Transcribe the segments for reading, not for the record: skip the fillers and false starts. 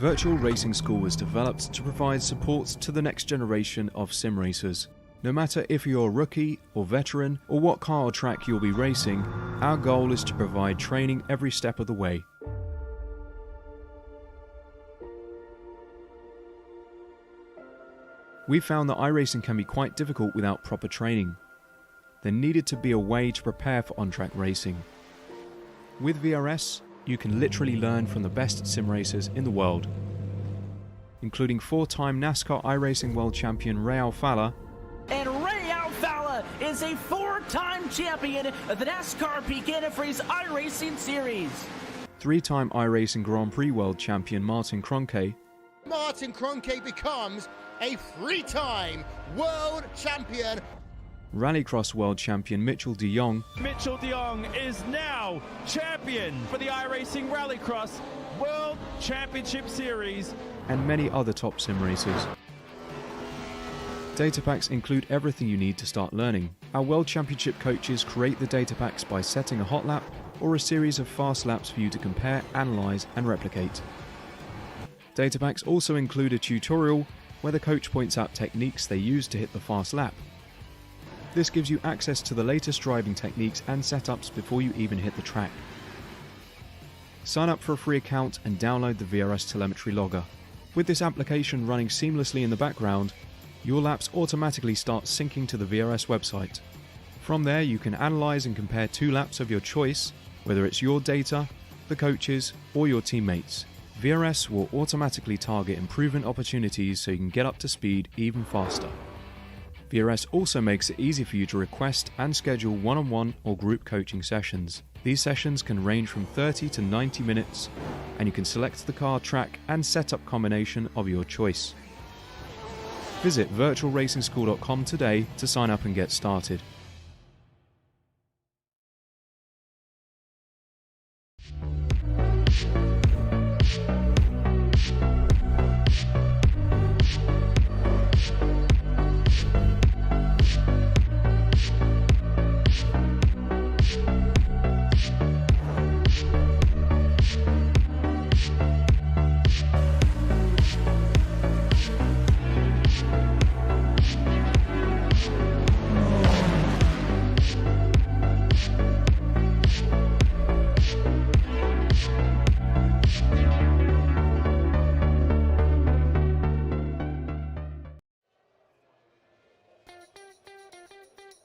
Virtual Racing School was developed to provide support to the next generation of sim racers. No matter if you're a rookie or veteran or what car or track you'll be racing, our goal is to provide training every step of the way. We found that iRacing can be quite difficult without proper training. There needed to be a way to prepare for on-track racing. With VRS, you can literally learn from the best sim racers in the world, including 4-time NASCAR iRacing World Champion Ray Alfala. And Ray Alfala is a 4-time champion of the NASCAR Pekin Freeze iRacing Series. 3-time iRacing Grand Prix World Champion Martin Kroenke. Martin Kroenke becomes a 3-time world champion. Rallycross World Champion Mitchell de Jong. Mitchell de Jong is now champion for the iRacing Rallycross World Championship Series. And many other top sim racers. Data packs include everything you need to start learning. Our World Championship coaches create the data packs by setting a hot lap or a series of fast laps for you to compare, analyze, and replicate. Data packs also include a tutorial where the coach points out techniques they use to hit the fast lap. This gives you access to the latest driving techniques and setups before you even hit the track. Sign up for a free account and download the VRS telemetry logger. With this application running seamlessly in the background, your laps automatically start syncing to the VRS website. From there you can analyze and compare 2 laps of your choice, whether it's your data, the coaches, or your teammates. VRS will automatically target improvement opportunities so you can get up to speed even faster. VRS also makes it easy for you to request and schedule one-on-one or group coaching sessions. These sessions can range from 30 to 90 minutes, and you can select the car, track, and setup combination of your choice. Visit virtualracingschool.com today to sign up and get started.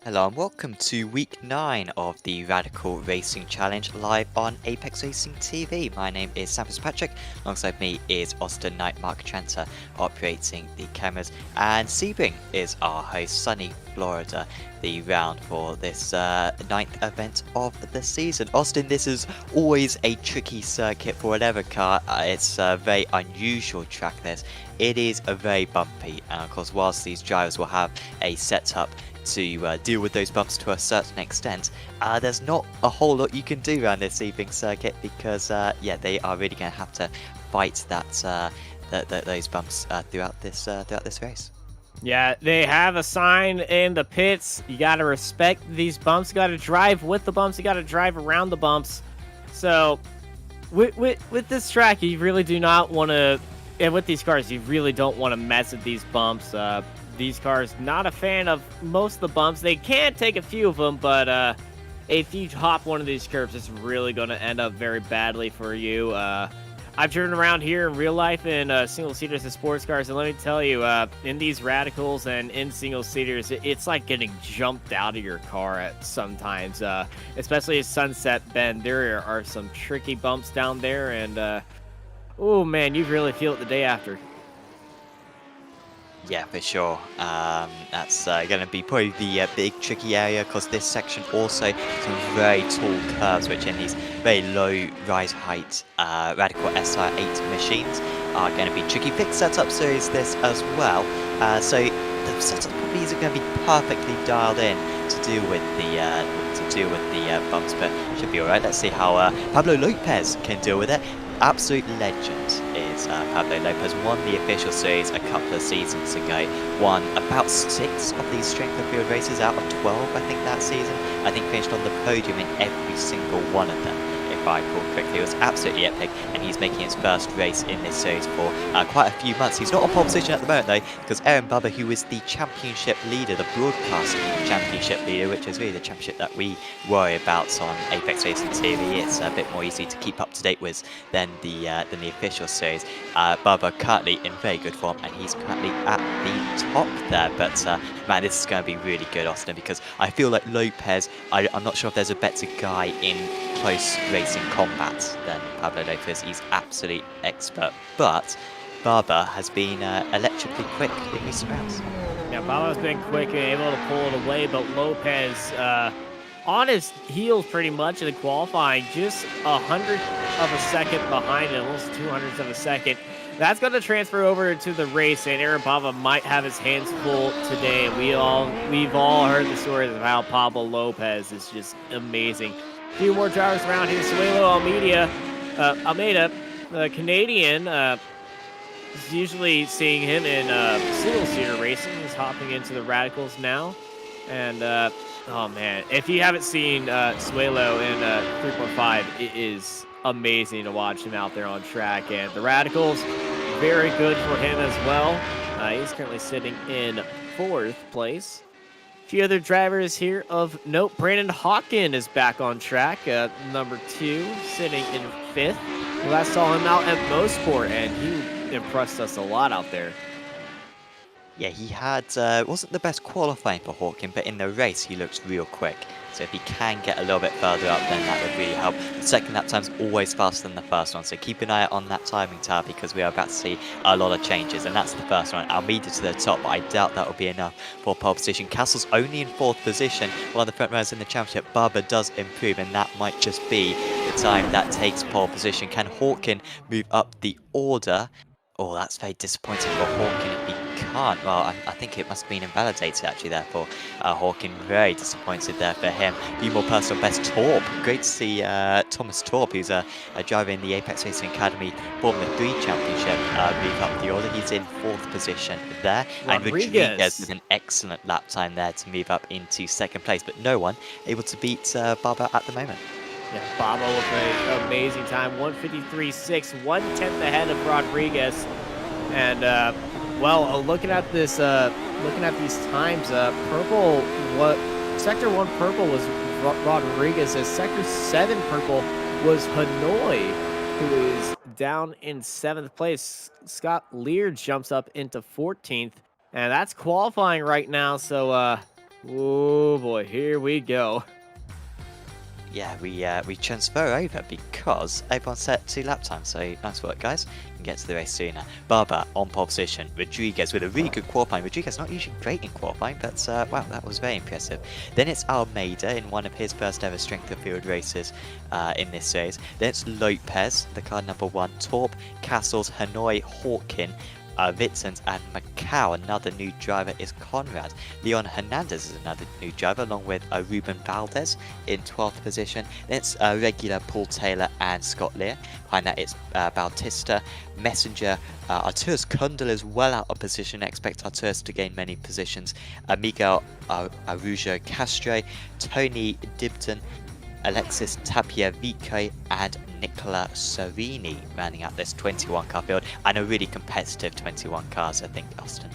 Hello and welcome to week 9 of the Radical Racing Challenge live on Apex Racing TV. My name is Sam Fitzpatrick, alongside me is Austin Knight, Mark Trenta operating the cameras, and Sebring is our host, sunny Florida, the round for this 9th event of the season. Austin, this is always a tricky circuit for whatever car. It's a very unusual track this. It is a very bumpy, and of course whilst these drivers will have a setup to deal with those bumps to a certain extent, there's not a whole lot you can do around this Sebring circuit because yeah, they are really going to have to fight those bumps throughout this race. Yeah, they have a sign in the pits. You got to respect these bumps. You got to drive with the bumps. You got to drive around the bumps. So with this track, you really do not want to, and with these cars, you really don't want to mess with these bumps. These cars, not a fan of most of the bumps. They can take a few of them, but if you hop one of these curves, it's really going to end up very badly for you. I've driven around here in real life in single-seaters and sports cars, and let me tell you, in these radicals and in single-seaters, it's like getting jumped out of your car at sometimes, especially at Sunset Bend. There are some tricky bumps down there, and oh man, you really feel it the day after. Yeah, for sure. That's going to be probably the big tricky area, because this section also some very tall curves, which in these very low rise height Radical SR8 machines are going to be tricky. Big setup series this as well. So the setup of these are going to be perfectly dialed in to deal with the bumps, but should be all right. Let's see how Pablo Lopez can deal with it. Absolute legend is Pablo Lopez. Won the official series a couple of seasons ago. Won about 6 of these strength of field races out of 12, I think, that season. I think finished on the podium in every single one of them, if by Paul quickly. It was absolutely epic, and he's making his first race in this series for quite a few months. He's not on pole position at the moment though, because Aaron Bubba, who is the championship leader, the broadcast championship leader, which is really the championship that we worry about on Apex Racing TV. It's a bit more easy to keep up to date with than the official series. Bubba currently in very good form, and he's currently at the top there. But man, this is going to be really good, Austin, because I feel like Lopez, I'm not sure if there's a better guy in close racing combat than Pablo Lopez. He's absolute expert, but Bubba has been electrically quick in recent rounds. Yeah, Bubba's been quick and able to pull it away, but Lopez on his heels pretty much in the qualifying, just 100th of a second behind him, almost 200ths of a second. That's going to transfer over to the race, and Aaron Bubba might have his hands full today. We've all heard the stories of how Pablo Lopez is just amazing. A few more drivers around here. Suelo Almeida, the Canadian, usually seeing him in single-seater racing. He's hopping into the Radicals now. And, oh man, if you haven't seen Suelo in 3.5, it is amazing to watch him out there on track. And the Radicals, very good for him as well. He's currently sitting in 4th place. A few other drivers here of note. Brandon Hawken is back on track, number 2, sitting in 5th. We last saw him out at Mosport, and he impressed us a lot out there. Yeah, he had, wasn't the best qualifying for Hawken, but in the race he looks real quick. So if he can get a little bit further up, then that would really help. The second lap time's always faster than the first one, so keep an eye out on that timing tab, because we are about to see a lot of changes. And that's the first one. Almeida to the top, but I doubt that will be enough for pole position. Castle's only in 4th position, while the front runners in the championship. Bubba does improve, and that might just be the time that takes pole position. Can Hawken move up the order? Oh, that's very disappointing for Hawken if he can't. Well, I think it must have been invalidated actually there for Hawken. Very disappointed there for him. A few more personal best. Torp. Great to see Thomas Torp, who's a driver in the Apex Racing Academy Formula 3 Championship, move up the order. He's in 4th position there. And Rodriguez with an excellent lap time there to move up into 2nd place, but no one able to beat Bubba at the moment. Yeah, Bubba with an amazing time, 1:53.6, 1/10 ahead of Rodriguez. And well, looking at this, looking at these times, purple, sector 1 purple was Rodriguez. As sector 7 purple was Hanoi, who is down in 7th place. Scott Lear jumps up into 14th, and that's qualifying right now. So, oh boy, here we go. Yeah, we transfer over because everyone's set 2 lap times, so nice work, guys. You can get to the race sooner. Bubba on pole position. Rodriguez with a really good qualifying. Rodriguez not usually great in qualifying, but wow, that was very impressive. Then it's Almeida in one of his first ever strength of field races in this series. Then it's Lopez, the car number 1, Torp, Castles, Hanoi, Hawken, Vitsens and Macau. Another new driver is Conrad. Leon Hernandez is another new driver, along with Ruben Valdez in 12th position. Then it's regular Paul Taylor and Scott Lear. Behind that it's Bautista, Messenger, Arturus Kundal is well out of position. Expect Arturus to gain many positions. Miguel Arujo Castro, Tony Dibton, Alexis Tapia Vico and Nicola Serini rounding out this 21 car field, and a really competitive 21 cars, I think, Austin.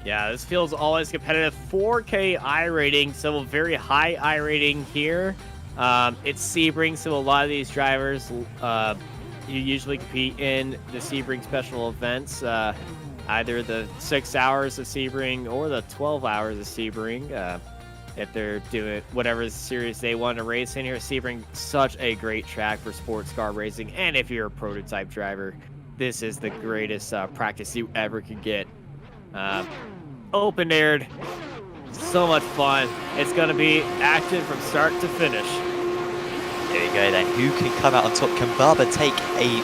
Yeah, this field's always competitive. 4K I rating, so a very high I rating here. It's Sebring, so a lot of these drivers you usually compete in the Sebring special events, either the 6 hours of Sebring or the 12 hours of Sebring. If they're doing whatever series they want to race in here. Sebring, such a great track for sports car racing. And if you're a prototype driver, this is the greatest practice you ever could get. Open-aired, so much fun. It's going to be active from start to finish. There you go then. Who can come out on top? Can Bubba take a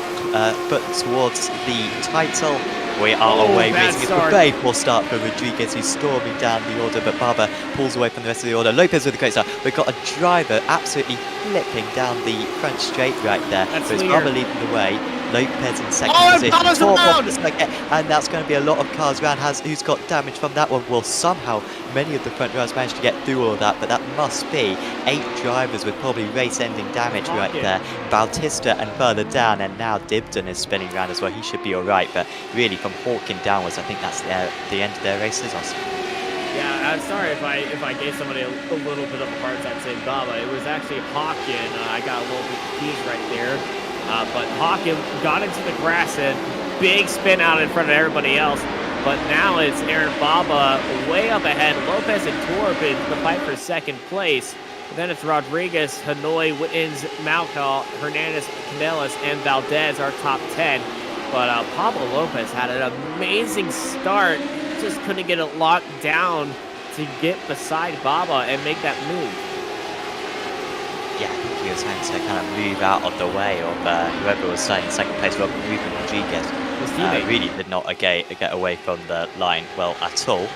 foot towards the title? We are away racing. It's a very poor start for Rodriguez, who's storming down the order, but Bubba pulls away from the rest of the order. Lopez with a great start. We've got a driver absolutely flipping down the front straight right there. So it's Bubba leading the way. Lopez in second Oh, and position. Baba's Top around! of the second, and that's going to be a lot of cars around. Who's got damage from that one? Well, somehow many of the front runners managed to get through all of that, but that must be 8 drivers with probably race-ending damage right there. Bautista and further down, and now Dibden is spinning around as well. He should be all right, but really from Hawkin downwards, I think that's the end of their races, Austin. Yeah, I'm sorry if I gave somebody a little bit of a hard time saying Baba. It was actually Hawkin. I got a little bit confused right there. But Hawkin got into the grass and big spin out in front of everybody else. But now it's Aaron Baba way up ahead. Lopez and Torp in the fight for second place. And then it's Rodriguez, Hanoi, Wittens, Malcal, Hernandez, Candelas, and Valdez, our top 10. But Pablo Lopez had an amazing start. Just couldn't get it locked down to get beside Baba and make that move. Yeah, I think he was having to kind of move out of the way of whoever was starting in second place. Well, Ruben Rodriguez really did not get away from the line well at all.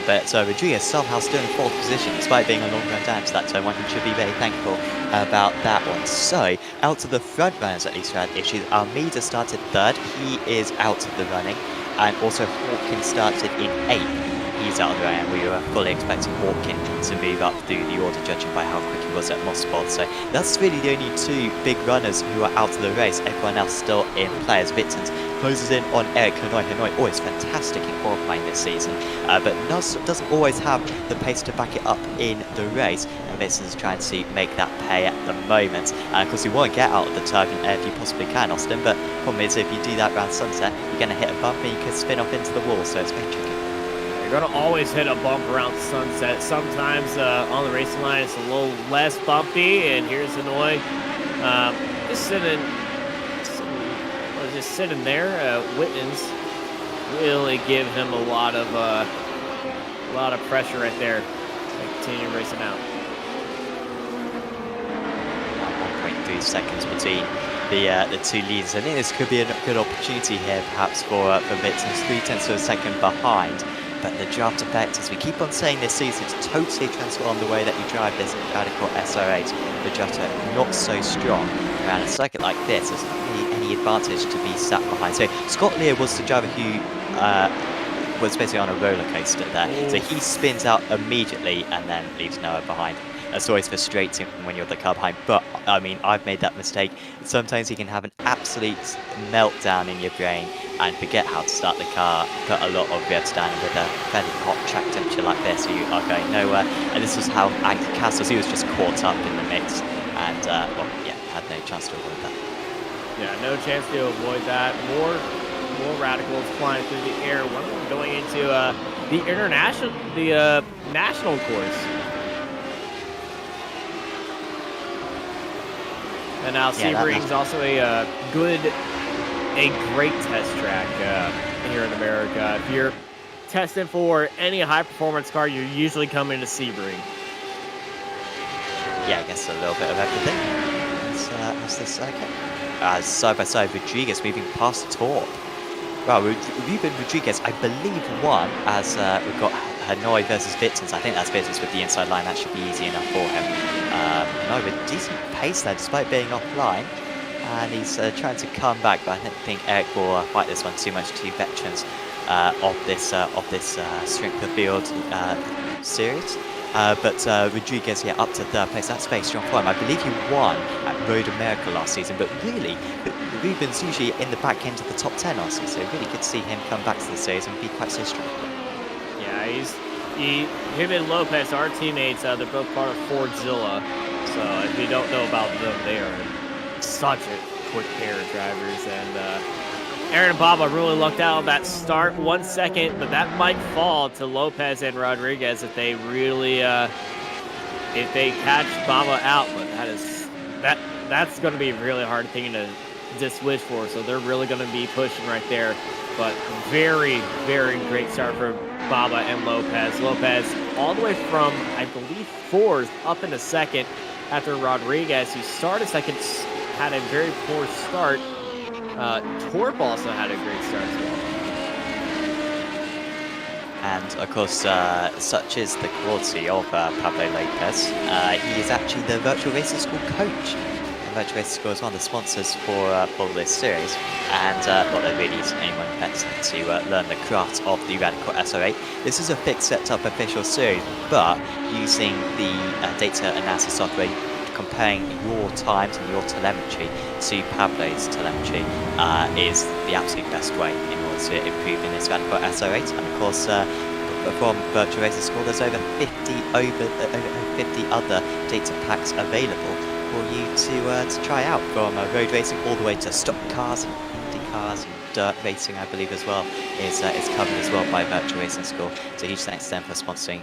But Rodriguez somehow still in 4th position, despite being a long run down to that turn one. He should be very thankful about that one. So, out of the front runners at least who had issues, Almeida started 3rd. He is out of the running. And also Hawkin started in 8th. He's out of the way, and we were fully expecting Hawkin to move up through the order, judging by how quick he was at Mosport. So that's really the only 2 big runners who are out of the race. Everyone else still in play as Wittens closes in on Eric Hanoi. Hanoi always fantastic in qualifying this season, but doesn't always have the pace to back it up in the race. And Wittens is trying to make that pay at the moment. And of course, you want to get out of the turbulent air if you possibly can, Austin. But the problem is, if you do that around sunset, you're going to hit a bump and you can spin off into the wall. So it's very tricky. You're going to always hit a bump around sunset. Sometimes on the racing line, it's a little less bumpy. And here's Hanoi just sitting there. Wittens really give him a lot of pressure right there. Continue racing out. 1.3 seconds between the 2 leaders. I think this could be a good opportunity here, perhaps for Wittens. 3/10 of a second behind. But the draft effect, as we keep on saying this season, it's totally transformed the way that you drive this Radical SR8. The draft effect not so strong around a circuit like this. There's not really any advantage to be sat behind. So Scott Lear was the driver who was basically on a roller coaster there. So he spins out immediately and then leaves Noah behind. That's always frustrating when you're the car behind, but I mean, I've made that mistake. Sometimes you can have an absolute meltdown in your brain and forget how to start the car, put a lot of revs down with a fairly hot track temperature like this, so you are going nowhere. And this was how Castles, he was just caught up in the mix and, well, yeah, had no chance to avoid that. Yeah, no chance to avoid that. More radicals flying through the air. One of them going into the national course. And now Sebring's also a great test track here in America. If you're testing for any high-performance car, you're usually coming to Sebring. Yeah, I guess a little bit of everything. That's the circuit. Side by side, Rodriguez moving past Torp. Well, Ruben Rodriguez, I believe, won as we've got Hanoi versus Wittens. I think that's Wittens with the inside line. That should be easy enough for him. Hanoi with decent pace there, despite being offline. And he's trying to come back, but I don't think Eric will fight this one too much. 2 veterans of this strength of field series. But Rodriguez, yeah, up to 3rd place. That's very strong for him. I believe he won at Road America last season, but really, Ruben's usually in the back end of the top 10 last season, so really good to see him come back to the series and be quite so strong. Yeah, him and Lopez are teammates. They're both part of Fordzilla, so if you don't know about them, they are such a quick pair of drivers. And Aaron and Baba really lucked out on that start. 1 second, but that might fall to Lopez and Rodriguez if they really if they catch Baba out. But that's going to be a really hard thing to switch for. So they're really going to be pushing right there. But very, very great start for Baba and Lopez. Lopez all the way from, I believe, 4th up into 2nd after Rodriguez, who started 2nd, had a very poor start. Torp also had a great start as well. And of course, such is the quality of Pablo Lopez. He is actually the virtual racing school coach. Virtual Racing School is one of the sponsors for this series, and well, they really need anyone better to learn the craft of the Radical SR8. This is a fixed set-up official series, but using the data analysis software, comparing your times and your telemetry to Pablo's telemetry is the absolute best way in order to improve in this Radical SR8. And of course, from Virtual Racing School, there's over 50 other data packs available for you to try out, from road racing all the way to stock cars and Indy cars and dirt racing, I believe as well, is covered as well by Virtual Racing School. So huge thanks to them for sponsoring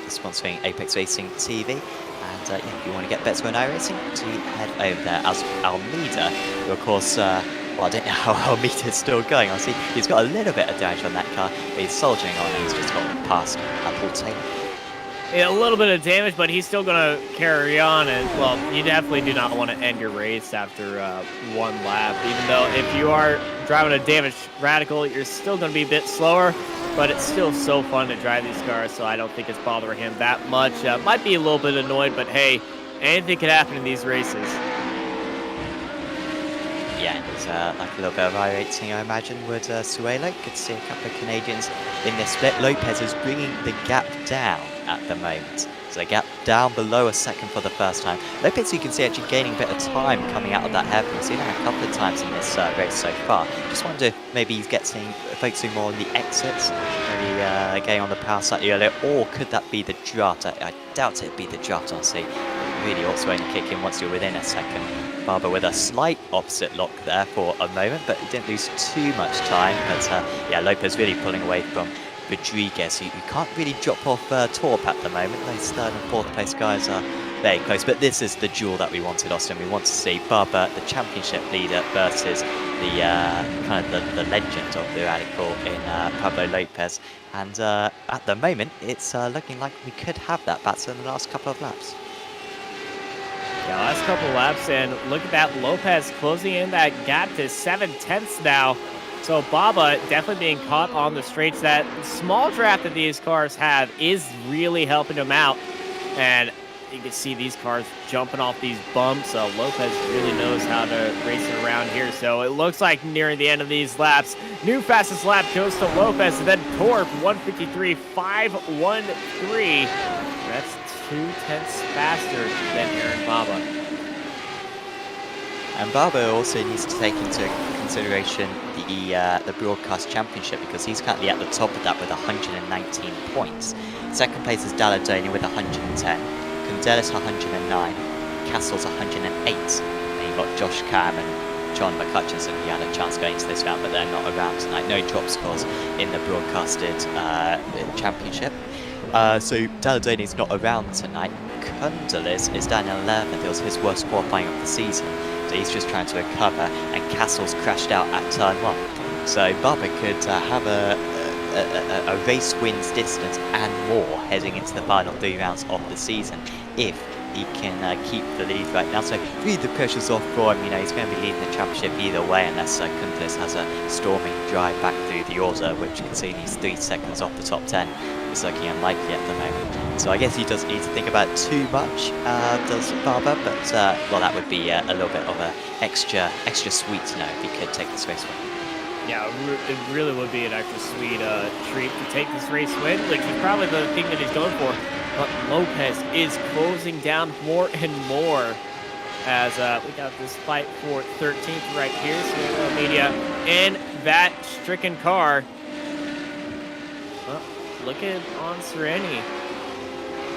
sponsoring Apex Racing TV. And yeah, if you want to get better on iRacing, do head over there. As Almeida, who of course, well, I don't know how Almeida's still going. Obviously, he's got a little bit of damage on that car, but he's soldiering on and he's just got past Paul Taylor. Yeah, a little bit of damage, but he's still going to carry on. And, well, you definitely do not want to end your race after one lap. Even though if you are driving a damaged Radical, you're still going to be a bit slower. But it's still so fun to drive these cars, so I don't think it's bothering him that much. Might be a little bit annoyed, but hey, anything could happen in these races. Yeah, it's like a little bit of iRacing, I imagine, would Suelo. Good to see a couple of Canadians in this split. Lopez is bringing the gap down at the moment. So the gap down below a second for the first time. Lopez, you can see, actually gaining a bit of time coming out of that hairpin. We've seen that a couple of times in this race so far. Just wonder if maybe he's focusing more on the exits, maybe getting on the power slightly earlier, or could that be the draft? I doubt it'd be the draft, honestly. It really ought to only kick in once you're within a second. Barber with a slight opposite lock there for a moment, but he didn't lose too much time. But yeah, Lopez really pulling away from Rodriguez, who can't really drop off Torp at the moment. Those third and fourth place guys are very close, but this is the duel that we wanted, Austin. We want to see Barber, the championship leader, versus the kind of the legend of the Radical in Pablo Lopez. And at the moment, it's looking like we could have that battle in the last couple of laps. Yeah, last couple laps, and look at that, Lopez closing in that gap to 7/10 now. So Baba definitely being caught on the straights. That small draft that these cars have is really helping them out. And you can see these cars jumping off these bumps. Lopez really knows how to race it around here. So it looks like nearing the end of these laps, new fastest lap goes to Lopez, and then Torp 153.513. That's 2/10 faster than Aaron Baba. And Barber also needs to take into consideration the broadcast championship, because he's currently at the top of that with 119 points. Second place is Dalladoni with 110, Condelis 109, Castle's 108. And you've got Josh Cam and John McCutcheon, who had a chance going into this round, but they're not around tonight. No drop scores in the broadcasted championship. So Dalladoni's not around tonight. Condelis is down in 11th. It was his worst qualifying of the season. So he's just trying to recover, and Castle's crashed out at turn 1. So Barber could have a race wins distance and more heading into the final 3 rounds of the season if he can keep the lead right now. So really the pressure's off for him. You know, he's going to be leading the championship either way, unless Condelis has a storming drive back through the order, which considering he's 3 seconds off the top 10. It's looking unlikely at the moment. So I guess he doesn't need to think about it too much, does Barber, but well, that would be a little bit of an extra sweet to know if he could take this race win. Yeah, it really would be an extra sweet treat to take this race win, which is probably the thing that he's going for. But Lopez is closing down more and more as we got this fight for 13th right here. So media in that stricken car. Looking on Sereni.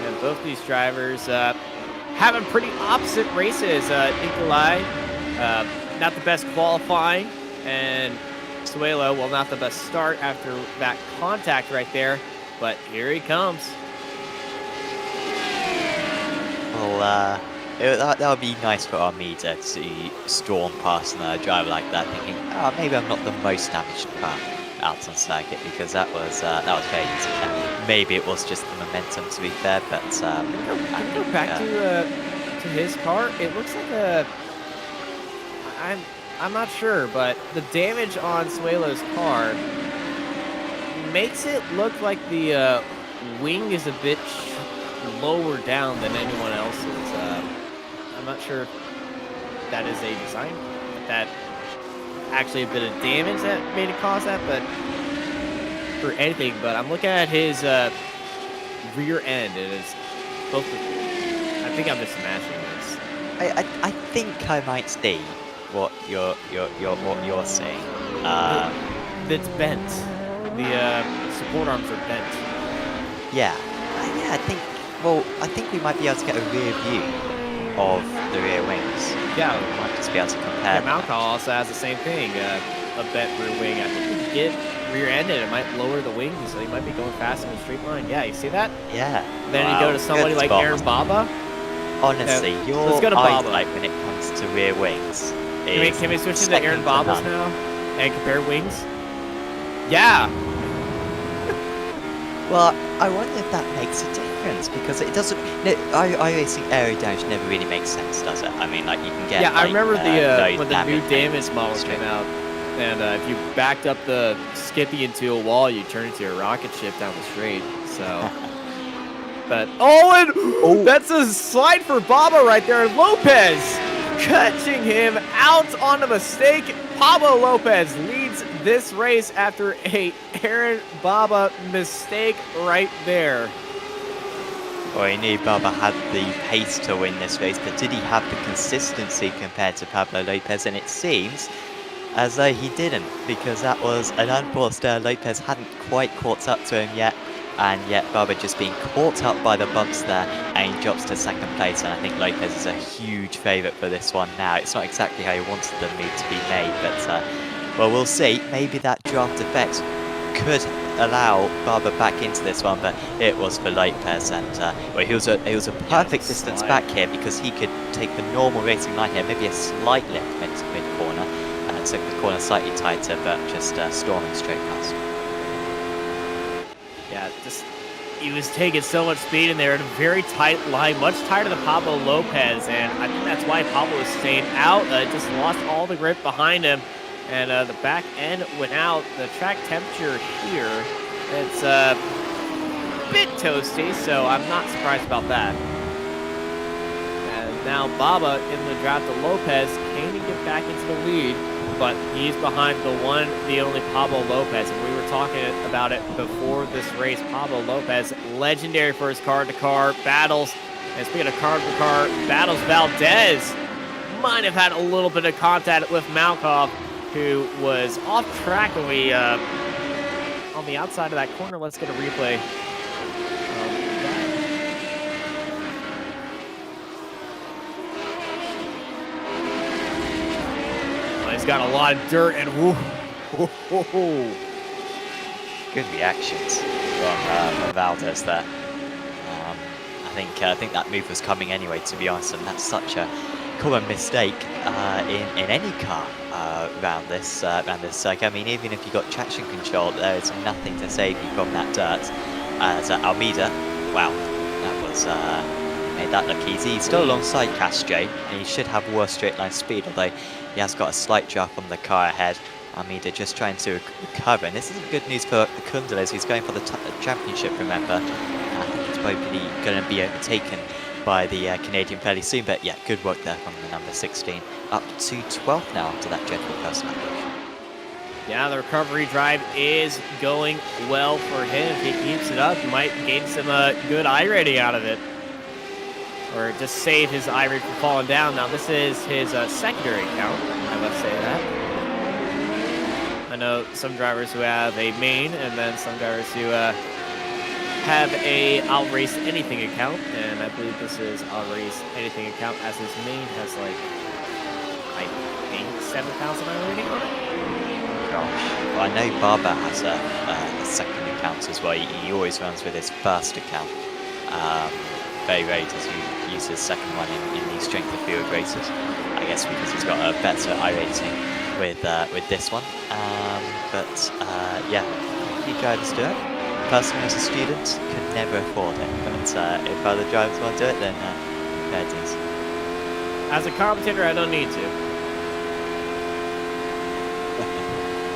And both these drivers having pretty opposite races. Nikolai, not the best qualifying, and Suelo, well, not the best start after that contact right there, but here he comes. Well, that would be nice for Armida to storm past a driver like that, thinking, oh, maybe I'm not the most damaged car out on circuit, because that was very easy. Maybe it was just the momentum, to be fair, but I go back to his car. It looks like I'm not sure, but the damage on Suelo's car makes it look like the wing is a bit lower down than anyone else's. I'm not sure that is a design that actually a bit of damage that made it cause that, but for anything. But I'm looking at his rear end, and it's both. I think I'm just smashing this. I think I might see what you're saying. It's bent. The support arms are bent. Yeah, I think. Well, I think we might be able to get a rear view of the rear wings. Yeah, we might just be able to compare. Yeah, Malcolm also has the same thing. A bent rear wing. I think if you get rear-ended, it might lower the wings, so you might be going fast in a straight line. Yeah, you see that? Yeah. Then you go to somebody like Aaron Baba. Honestly, your let's go to Baba. eyesight when it comes to rear wings. Can we switch to Aaron Baba's now and compare wings? Yeah. Well, I wonder if that makes a difference because it doesn't. iRacing aerodynamics never really makes sense, does it? I mean, like you can get. Yeah, I remember when the new damage damage model came out, and if you backed up the Skippy into a wall, you turn into a rocket ship down the straight. So. But that's a slide for Baba right there. Lopez catching him out on a mistake. Pablo Lopez leads this race after a Aaron Baba mistake right there. Well, he knew Baba had the pace to win this race, but did he have the consistency compared to Pablo Lopez? And it seems as though he didn't, because that was an unforced error. Lopez hadn't quite caught up to him yet. And yet Baba just being caught up by the bumps there, and he drops to second place. And I think Lopez is a huge favourite for this one now. It's not exactly how he wanted the move to be made, but well, we'll see. Maybe that draft effect could allow Baba back into this one, but it was for Lopez, and well, he was a perfect distance back here because he could take the normal racing line here, maybe a slight lift mid corner, and took the corner slightly tighter, but just storming straight past. Yeah, he was taking so much speed in there in a very tight line, much tighter than Pablo Lopez, and I think that's why Pablo was staying out. Just lost all the grip behind him, and the back end went out. The track temperature here, it's a bit toasty, so I'm not surprised about that. And now Baba in the draft to Lopez. Can he get back into the lead? But he's behind the one, the only Pablo Lopez. And we were talking about it before this race. Pablo Lopez, legendary for his car-to-car battles. And speaking of car-to-car battles, Valdez might have had a little bit of contact with Malkov, who was off track when we, on the outside of that corner. Let's get a replay. He's got a lot of dirt and Good reactions from Valdez there. I think that move was coming anyway, to be honest, and that's such a common mistake in any car around this circuit. I mean, even if you got traction control, there is nothing to save you from that dirt. As Almeida, wow, that was made that look easy. He's still alongside Castro, and he should have worse straight line speed, although he has got a slight drop on the car ahead. Almeida just trying to recover, and this isn't good news for Kundales, who's going for the championship, remember. I think he's probably going to be overtaken by the Canadian fairly soon, but yeah, good work there from the number 16. Up to 12th now after that dreadful first lap. Yeah, the recovery drive is going well for him. If he keeps it up, he might gain some good iRating out of it. Or just save his iRate from falling down. Now, this is his secondary account, I must say that. I know some drivers who have a main, and then some drivers who have a I'll Race Anything account, and I believe this is I'll Race Anything account, as his main has, like, I think 7,000 iRating on it? Gosh. Well, I know Baba has a second account as well. He always runs with his first account. Very rare does he use his second one in these strength of field races. I guess because he's got a better iRating with this one. Yeah, few drivers do it. Personally, as a student, could never afford it. But if other drivers want to do it, then fair dues. As a commentator, I don't need to.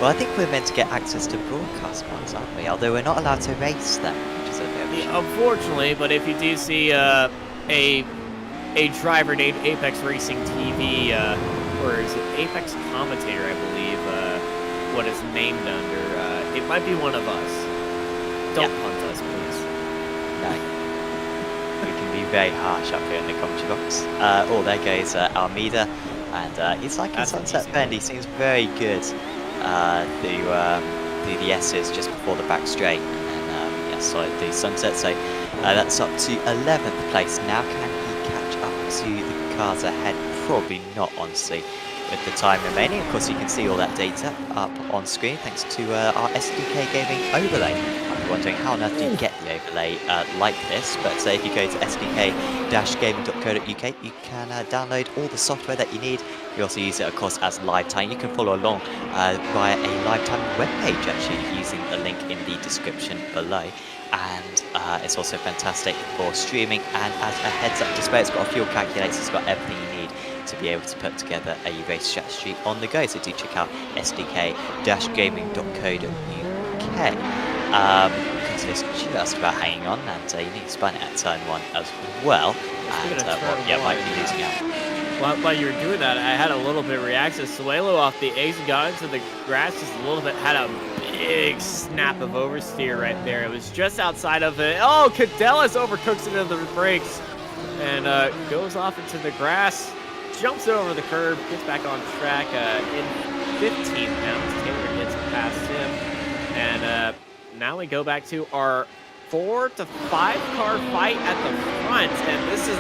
Well, I think we're meant to get access to broadcast ones, aren't we? Although we're not allowed to race them, which is a bit of a shame. Unfortunately, but if you do see a a driver named Apex Racing TV, or is it Apex Commentator, I believe, what it's named under. It might be one of us. Don't punt us, please. No. We can be very harsh up here in the commentary box. Oh, there goes Almeida, and he's like in Sunset Bend. He seems very good through the S's just before the back straight, and yes, so the Sunset. So that's up to 11th place now. Can he catch up to the cars ahead? Probably not, honestly, with the time remaining. Of course, you can see all that data up on screen thanks to our SDK Gaming overlay. I'm wondering how on earth do you get the overlay like this, but if you go to sdk-gaming.co.uk, you can download all the software that you need. You also use it, of course, as live time. You can follow along via a live time webpage, actually, using the link in the description below. And it's also fantastic for streaming, and as a heads-up display, it's got a fuel calculator, it's got everything you need to be able to put together a race strategy on the go. So do check out sdk-gaming.co.uk. Because it's just about hanging on, and you need to spun it at turn 1 as well. And might be losing out. While you were doing that, I had a little bit of reaction. Suelo off the A's and got into the grass just a little bit, had a big snap of oversteer right there. It was just outside of it. Oh, Cadelas overcooks it into the brakes and goes off into the grass, jumps over the curb, gets back on track in 15th now. Taylor gets past him. And now we go back to our 4 to 5 car fight at the front, and this is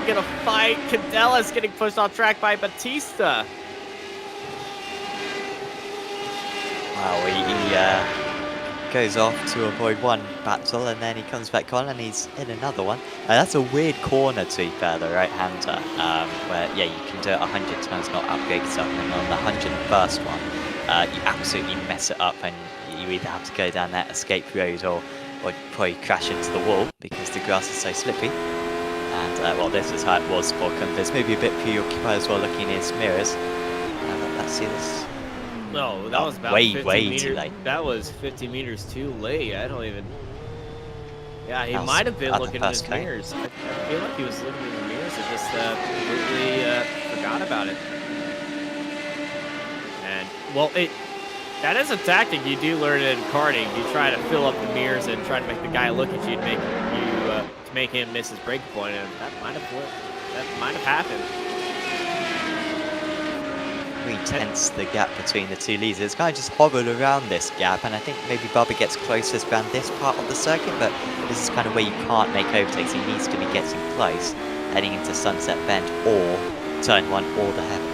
gonna fight. Cadella's getting pushed off track by Batista. Wow, he goes off to avoid one battle, and then he comes back on and he's in another one. That's a weird corner, to be fair, the right-hander, where you can do it 100 times, not upgrade yourself, and on the 101st one, you absolutely mess it up, and you either have to go down that escape road or probably crash into the wall because the grass is so slippy. And well, this is how it was for There's maybe a bit preoccupied as well, looking in his mirrors. Let's see this. No, that was about way 50 meters. too late. That was 50 meters too late. I don't even. Yeah, he That might have been was looking in his okay. mirrors. I feel like he was looking in the mirrors and just completely forgot about it. And well, that is a tactic you do learn in karting. You try to fill up the mirrors and try to make the guy look at you and to make him miss his break point, and that might have happened. Really tense the gap between the two leaders. It's kind of just hovered around this gap, and I think maybe Bubba gets closest around this part of the circuit, but this is kind of where you can't make overtakes. He needs to be getting close, heading into Sunset Bend or turn 1 or the heaven.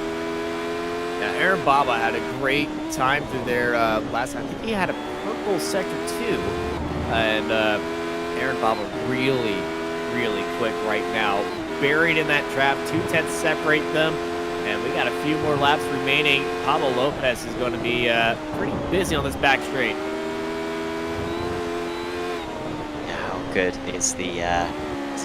Yeah, Aaron Baba had a great time through there last time. I think he had a purple sector 2, and Aaron Baba really, really quick right now. Buried in that trap, 2/10 separate them, and we got a few more laps remaining. Pablo Lopez is going to be pretty busy on this back straight. How good is the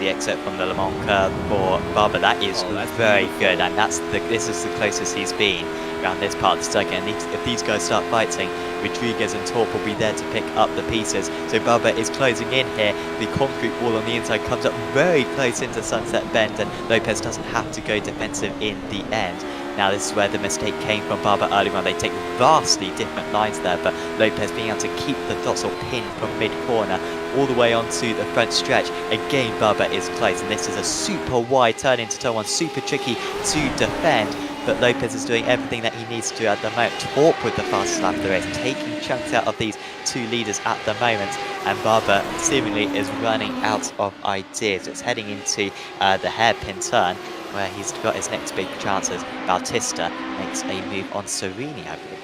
exit from the Le Mans curve for Bubba? That is very good, and this is the closest he's been around this part of the circuit. And if these guys start fighting, Rodriguez and Torp will be there to pick up the pieces. So Bubba is closing in here. The concrete wall on the inside comes up very close into Sunset Bend, and Lopez doesn't have to go defensive in the end. Now this is where the mistake came from Bubba earlier on. They take vastly different lines there, but Lopez being able to keep the throttle pinned from mid-corner all the way onto the front stretch. Again, Bubba is close, and this is a super wide turn into turn 1, super tricky to defend. But Lopez is doing everything that he needs to at the moment. Torp with the fastest lap of the race, taking chunks out of these two leaders at the moment. And Bubba seemingly is running out of ideas. It's heading into the hairpin turn where he's got his next big chances. Bautista makes a move on Serini, I believe.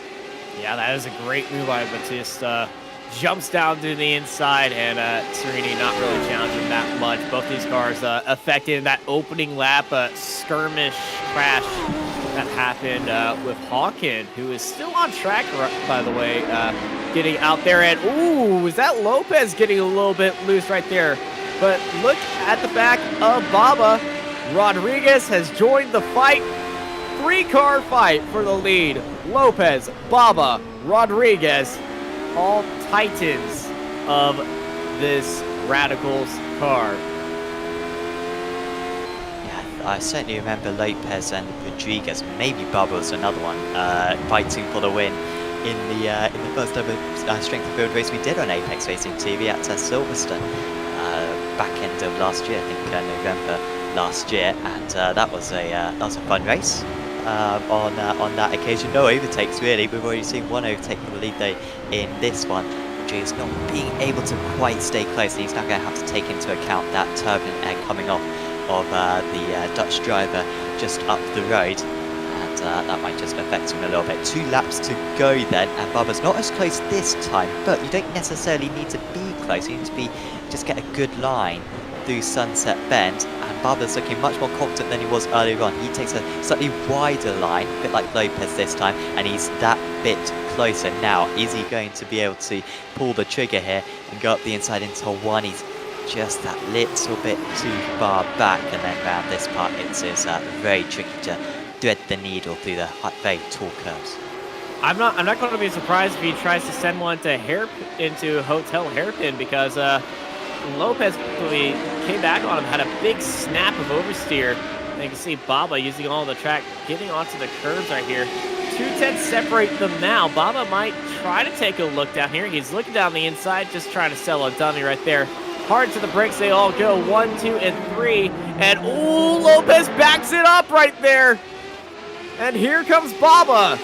Yeah, that is a great move by Batista. Jumps down to the inside, and Serini not really challenging that much. Both these cars affected in that opening lap skirmish crash that happened with Hawken, who is still on track, by the way, getting out there. And ooh, is that Lopez getting a little bit loose right there? But look at the back of Baba. Rodriguez has joined the fight. 3-car fight for the lead. Lopez, Baba, Rodriguez, all titans of this Radicals car. Yeah, I certainly remember Lopez and Rodriguez, maybe Bubba was another one, fighting for the win in the first ever strength and build race we did on Apex Racing TV at Silverstone back end of last year, I think November last year, and that was a fun race. On that occasion, no overtakes really. We've already seen one overtake for the lead though in this one. Is not being able to quite stay close. He's now going to have to take into account that turbulent air coming off of the Dutch driver just up the road, and that might just affect him a little bit. 2 laps to go then, and Bubba's not as close this time, but you don't necessarily need to be close. You need to just get a good line through Sunset Bend, and Bubba's looking much more confident than he was earlier on. He takes a slightly wider line, a bit like Lopez this time, and he's that bit closer now. Is he going to be able to pull the trigger here and go up the inside into one? He's just that little bit too far back, and then round this part it's very tricky to thread the needle through the very tall curves. I'm not going to be surprised if he tries to send one into Hotel Hairpin, because Lopez quickly came back on him, had a big snap of oversteer. And you can see Baba using all the track, getting onto the curves right here. 210 separate them now. Baba might try to take a look down here. He's looking down the inside, just trying to sell a dummy right there. Hard to the brakes, they all go. 1, 2, and 3. And ooh, Lopez backs it up right there. And here comes Baba.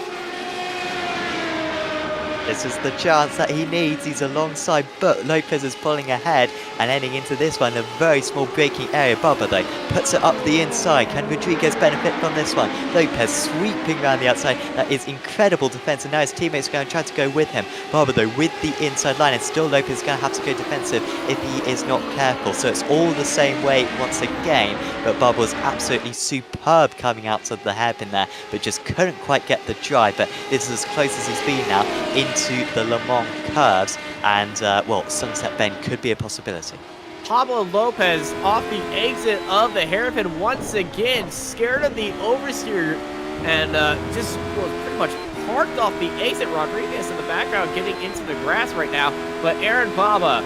This is the chance that he needs. He's alongside, but Lopez is pulling ahead and heading into this one. A very small braking area. Bubba, though, puts it up the inside. Can Rodriguez benefit from this one? Lopez sweeping around the outside. That is incredible defense, and now his teammates are going to try to go with him. Bubba, though, with the inside line, and still Lopez is going to have to go defensive if he is not careful. So it's all the same way once again, but Bubba was absolutely superb coming out of the hairpin there, but just couldn't quite get the drive. But this is as close as he's been now into the Le Mans curves, and well, Sunset Bend could be a possibility. Pablo Lopez off the exit of the hairpin once again, scared of the oversteer, and just was pretty much parked off the exit. Rodriguez in the background getting into the grass right now, but Aaron Baba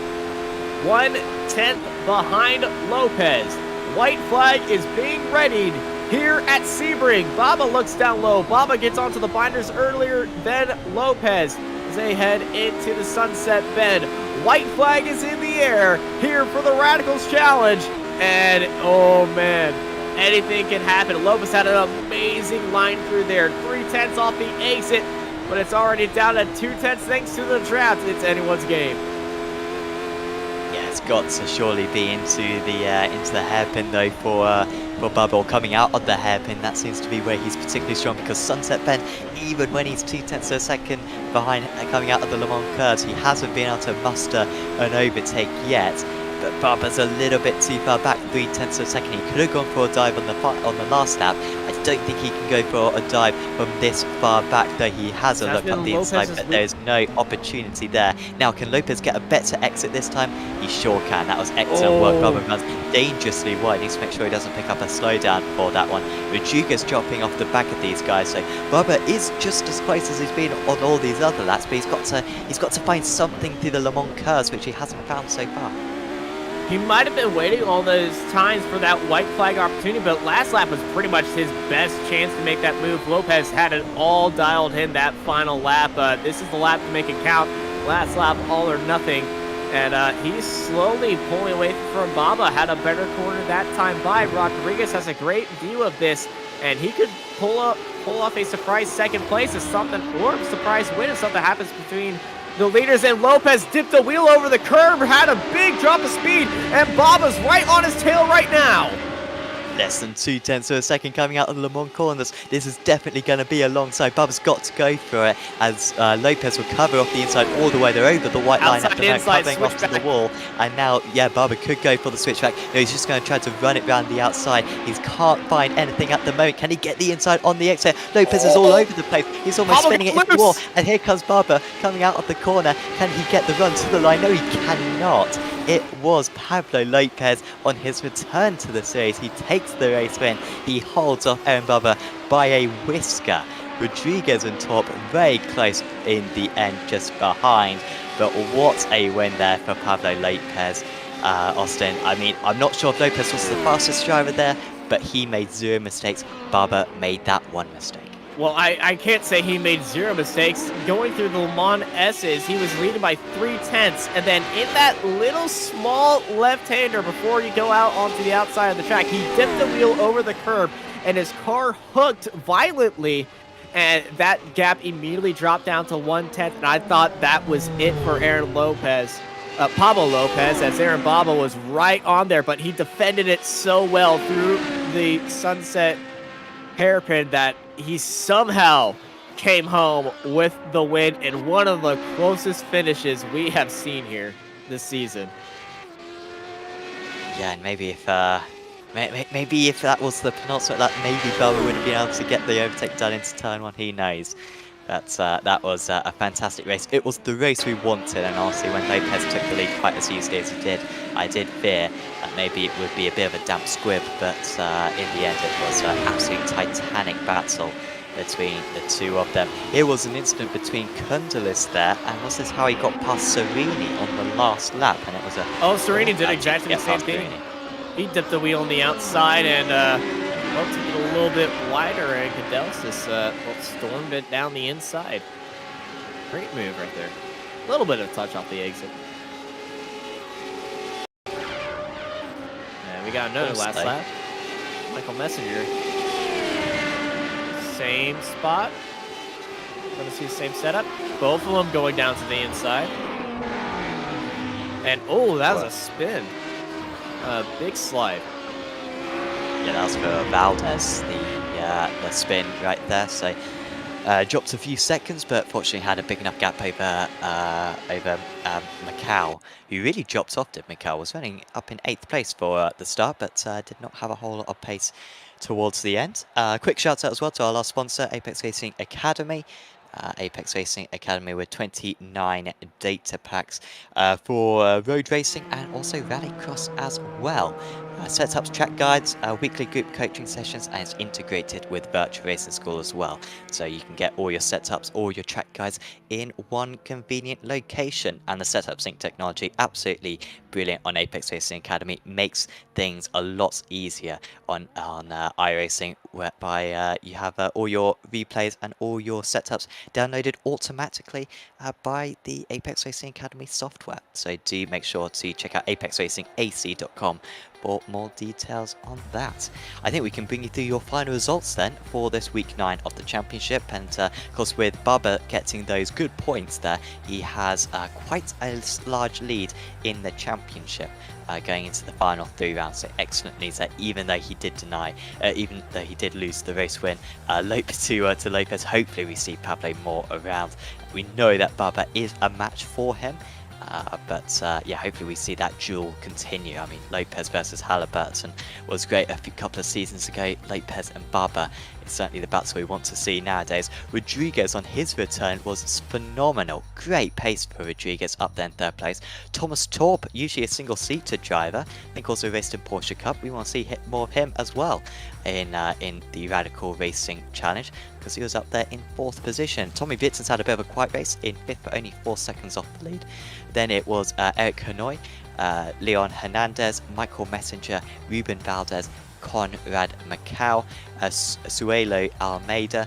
1/10 behind Lopez. White flag is being readied here at Sebring. Baba looks down low. Baba gets onto the binders earlier than Lopez as they head into the Sunset Bend. White flag is in the air here for the Radicals Challenge. And oh man, anything can happen. Lopez had an amazing line through there. 3/10 off the exit, but it's already down at 2/10 thanks to the draft. It's anyone's game. Yeah, it's got to surely be into the hairpin though for Bubba, coming out of the hairpin. That seems to be where he's particularly strong, because Sunset Bend, even when he's 0.2 of a second behind coming out of the Le Mans curves, he hasn't been able to muster an overtake yet. But Bubba's a little bit too far back, 0.3 of a second. He could have gone for a dive on the last lap. I don't think he can go for a dive from this far back, though he has a look up the inside, but there's no opportunity there. Now, can Lopez get a better exit this time? He sure can. That was excellent work. Bubba runs dangerously wide. Needs to make sure he doesn't pick up a slowdown for that one. Rodriguez dropping off the back of these guys, so Bubba is just as close as he's been on all these other laps, but he's got to find something through the Le Mans curves, which he hasn't found so far. He might have been waiting all those times for that white flag opportunity, but last lap was pretty much his best chance to make that move. Lopez had it all dialed in that final lap. This is the lap to make it count. Last lap, all or nothing. And he's slowly pulling away from Baba. Had a better corner that time by. Rodriguez has a great view of this, and he could pull off a surprise second place if something, or a surprise win if something happens between the leaders. And Lopez dipped the wheel over the curb, had a big drop of speed, and Baba's right on his tail right now. Less than 0.2 of a second coming out of the Le Mans corners. This is definitely going to be alongside. Bubba's got to go for it as Lopez will cover off the inside all the way. They're over the white line at the moment, covering off to the wall. And now, yeah, Bubba could go for the switchback. No, he's just going to try to run it round the outside. He can't find anything at the moment. Can he get the inside on the exit? Lopez is all over the place. He's almost spinning it into the wall. And here comes Bubba coming out of the corner. Can he get the run to the line? No, he cannot. It was Pablo Lopez on his return to the series. He takes the race win. He holds off Aaron Bubba by a whisker. Rodriguez on top, very close in the end, just behind. But what a win there for Pablo Lopez. Austin, I mean, I'm not sure if Lopez was the fastest driver there, but he made 0 mistakes. Bubba made that 1 mistake. Well, I can't say he made 0 mistakes. Going through the Le Mans S's, he was leading by 3/10, and then in that little small left-hander before you go out onto the outside of the track, he dipped the wheel over the curb, and his car hooked violently, and that gap immediately dropped down to 1/10, and I thought that was it for Pablo Lopez, as Aaron Baba was right on there, but he defended it so well through the sunset hairpin that he somehow came home with the win in one of the closest finishes we have seen here this season. Yeah, and maybe if that was the penultimate lap, maybe Bubba would have been able to get the overtake done into turn 1. Who knows? But that was a fantastic race. It was the race we wanted, and honestly, when Lopez took the lead quite as easily as he did, I did fear that maybe it would be a bit of a damp squib, but in the end it was an absolute titanic battle between the two of them. Here was an incident between Kundalis there, and was this how he got past Serini on the last lap? And it was a... Oh, Serini did exactly the same thing. He dipped the wheel on the outside and took it a little bit wider, and Kundalis stormed it down the inside. Great move right there. A little bit of touch off the exit. And we got another last lap. Michael Messenger. Same spot. Gonna see the same setup. Both of them going down to the inside. And oh, that was a spin. A big slide. Yeah, that was for Valdez, the spin right there. So dropped a few seconds, but fortunately had a big enough gap over Macau, who really dropped off. Did Macau was running up in 8th place for the start, but did not have a whole lot of pace towards the end. Quick shout out as well to our last sponsor, Apex Racing Academy. Apex Racing Academy with 29 data packs for road racing and also rallycross as well. Setups, track guides, weekly group coaching sessions, and it's integrated with Virtual Racing School as well. So you can get all your setups, all your track guides in one convenient location. And the setup sync technology, absolutely brilliant on Apex Racing Academy, makes things a lot easier on iRacing, whereby you have all your replays and all your setups downloaded automatically by the Apex Racing Academy software. So do make sure to check out apexracingac.com for more details on that. I think we can bring you through your final results then for this week 9 of the championship, and of course with Bubba getting those good points there, he has quite a large lead in the championship going into the final 3 rounds. So excellent news there, even though he did lose the race win to Lopez. Hopefully we see Pablo more around. We know that Bubba is a match for him. Yeah, hopefully we see that duel continue. I mean, Lopez versus Halliburton was great a couple of seasons ago. Lopez and Bubba is certainly the battle we want to see nowadays. Rodriguez on his return was phenomenal. Great pace for Rodriguez up there in 3rd place. Thomas Torp, usually a single-seater driver, I think also raced in Porsche Cup. We want to see more of him as well in the Radical Racing Challenge, because he was up there in 4th position. Tommy Vitson's had a bit of a quiet race in 5th, but only 4 seconds off the lead. Then it was Eric Hanoi, Leon Hernandez, Michael Messenger, Ruben Valdez, Conrad Macau, Suelo Almeida,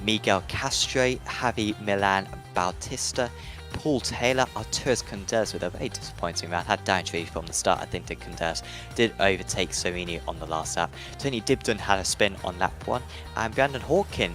Miguel Castro, Javi Milan Bautista, Paul Taylor, Arturas Cunders with a very disappointing round. Had downtree from the start, I think, did overtake Serini on the last lap. Tony Dibdon had a spin on lap 1, and Brandon Hawkin,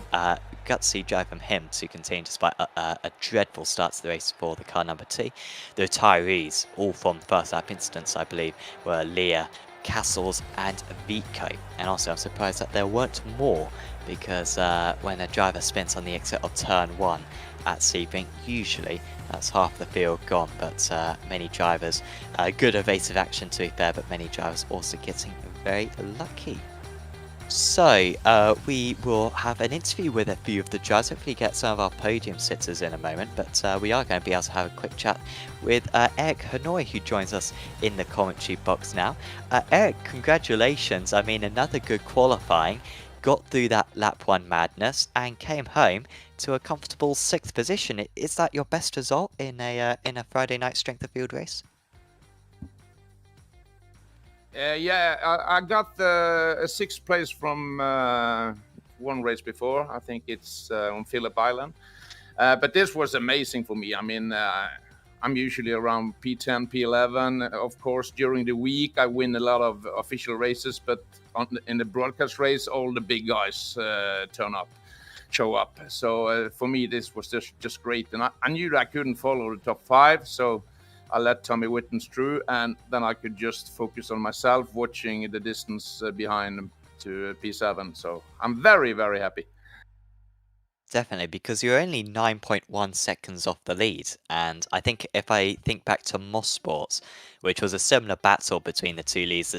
gutsy drive from him to continue despite a dreadful start to the race for the car number 2. The retirees, all from the first lap incidents, I believe, were Leah, Castles and Vico. And also I'm surprised that there weren't more, because when a driver spins on the exit of turn 1 at Sebring, usually that's half the field gone, but many drivers, good evasive action to be fair, but many drivers also getting very lucky. So we will have an interview with a few of the drivers, hopefully get some of our podium sitters in a moment, but we are going to be able to have a quick chat with Eric Hanoi, who joins us in the commentary box now. Eric, congratulations. I mean, another good qualifying, got through that lap 1 madness and came home to a comfortable 6th position. Is that your best result in a Friday night strength of field race? Yeah, I got a sixth place from one race before. I think it's on Phillip Island. But this was amazing for me. I mean, I'm usually around P10, P11. Of course, during the week, I win a lot of official races, but in the broadcast race, all the big guys show up. So for me, this was just great. And I knew that I couldn't follow the top 5, so I let Tommy Wittens through, and then I could just focus on myself, watching the distance behind to P7. So I'm very, very happy. Definitely, because you're only 9.1 seconds off the lead. And I think if I think back to Moss Sports, which was a similar battle between the two leads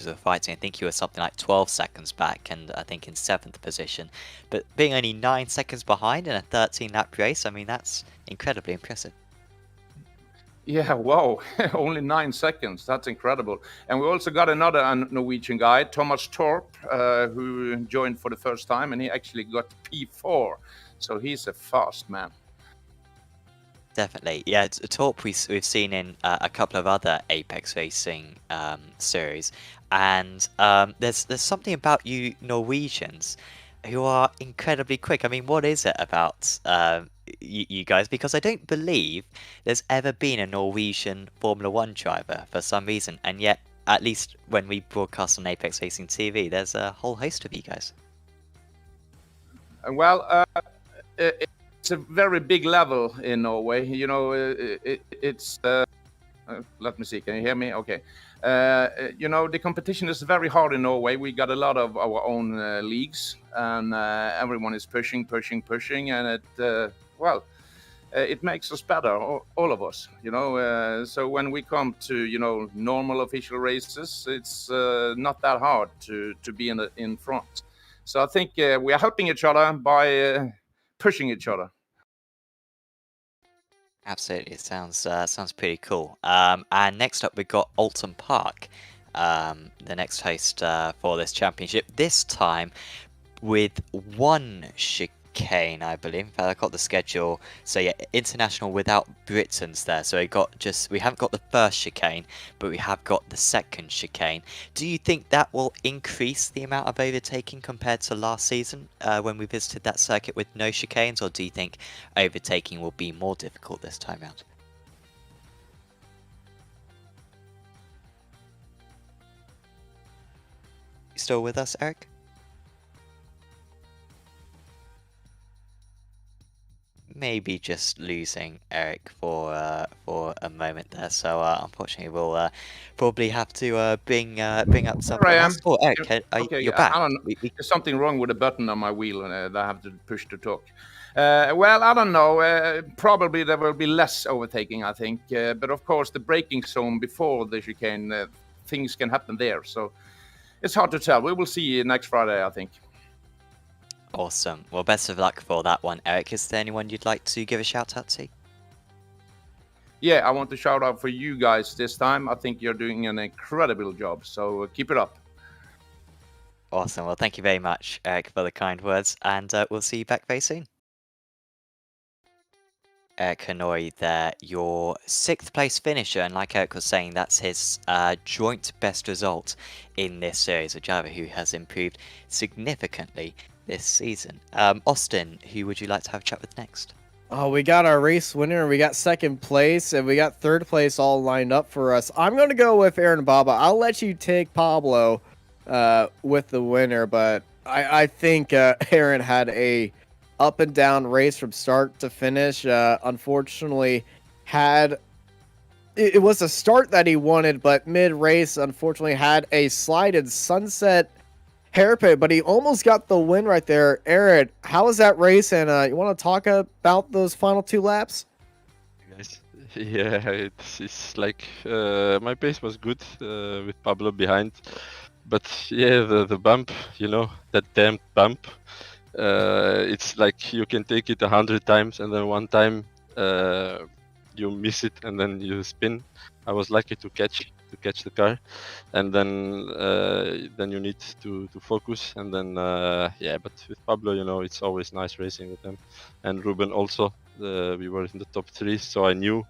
were fighting, I think you were something like 12 seconds back, and I think in 7th position. But being only 9 seconds behind in a 13-lap race, I mean, that's incredibly impressive. Yeah, wow, only 9 seconds. That's incredible. And we also got another Norwegian guy, Thomas Torp, who joined for the first time, and he actually got P4. So he's a fast man. Definitely. Yeah, Torp we've seen in a couple of other Apex Racing series. And there's something about you Norwegians who are incredibly quick. I mean, what is it about you guys? Because I don't believe there's ever been a Norwegian Formula 1 driver for some reason. And yet, at least when we broadcast on Apex Racing TV, there's a whole host of you guys. Well, it's a very big level in Norway. You know, it's... let me see, can you hear me? Okay. You know, the competition is very hard in Norway. We got a lot of our own leagues, and everyone is pushing, and it makes us better, all of us, you know. So when we come to, you know, normal official races, it's not that hard to be in front. So I think we are helping each other by pushing each other. Absolutely, it sounds pretty cool. And next up, we've got Alton Park, the next host for this championship. This time with one chicane, I believe. In fact, I got the schedule. So yeah, international without Britons there. So we haven't got the first chicane, but we have got the second chicane. Do you think that will increase the amount of overtaking compared to last season when we visited that circuit with no chicanes, or do you think overtaking will be more difficult this time out? You still with us, Eric? Maybe just losing Eric for a moment there, so unfortunately we'll probably have to bring up someone else. Oh, Eric, okay, you're back. I don't know. There's something wrong with the button on my wheel that I have to push to talk. Well, I don't know. Probably there will be less overtaking, I think. But of course, the braking zone before the chicane, things can happen there. So it's hard to tell. We will see next Friday, I think. Awesome. Well, best of luck for that one, Eric. Is there anyone you'd like to give a shout out to? Yeah, I want to shout out for you guys this time. I think you're doing an incredible job, so keep it up. Awesome. Well, thank you very much, Eric, for the kind words, and we'll see you back very soon. Eric Hanoi there, your 6th place finisher, and like Eric was saying, that's his joint best result in this series, a driver who has improved significantly this season. Austin, who would you like to have a chat with next? Oh, we got our race winner, we got 2nd place, and we got 3rd place all lined up for us. I'm going to go with Aaron Baba. I'll let you take Pablo with the winner, but I think Aaron had a up and down race from start to finish. Unfortunately, it was a start that he wanted, but mid-race, unfortunately, had a slided sunset hairpin, but he almost got the win right there. Aaron, how was that race? And you want to talk about those final 2 laps? Yeah, it's like my pace was good with Pablo behind, but yeah, the bump, you know, that damn bump. It's like you can take it 100 times and then one time you miss it and then you spin. I was lucky to catch the car, and then you need to focus, and then yeah. But with Pablo, you know, it's always nice racing with him, and Ruben also. We were in the top 3, so I knew